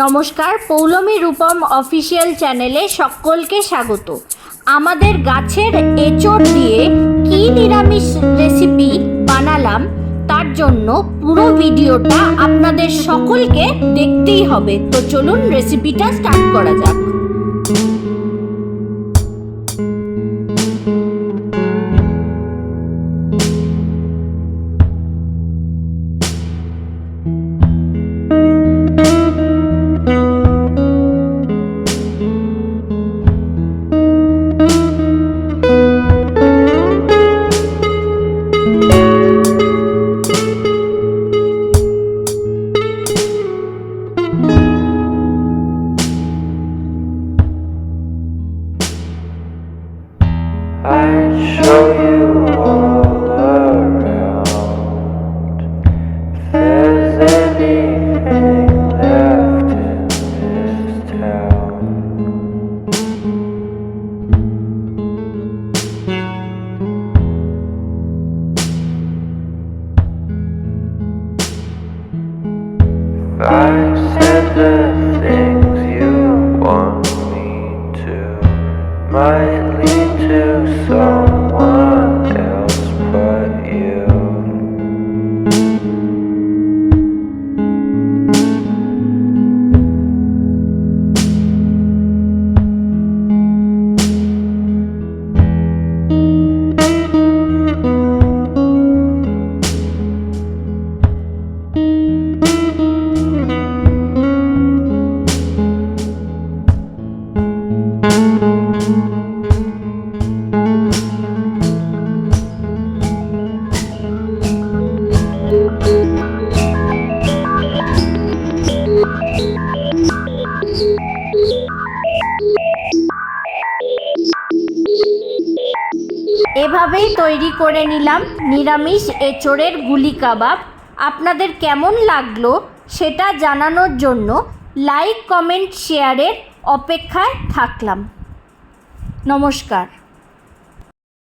নমস্কার, পৌলমী রূপম অফিসিয়াল চ্যানেলে সকলকে স্বাগত। আমাদের গাছের এঁচড় দিয়ে কি নিরামিষ রেসিপি বানালাম তার জন্য পুরো ভিডিওটা আপনাদের সকলকে দেখতেই হবে। তো চলুন রেসিপিটা স্টার্ট করা যাক। I'd show you all around. If there's anything left in this town, if I said the things you want me to, might lead to someone else but you. এভাবেই তৈরি করে নিলাম নিরামিষ এঁচড়ের গুলি কাবাব। আপনাদের কেমন লাগলো সেটা জানানোর জন্য লাইক, কমেন্ট, শেয়ারের অপেক্ষায় থাকলাম। নমস্কার।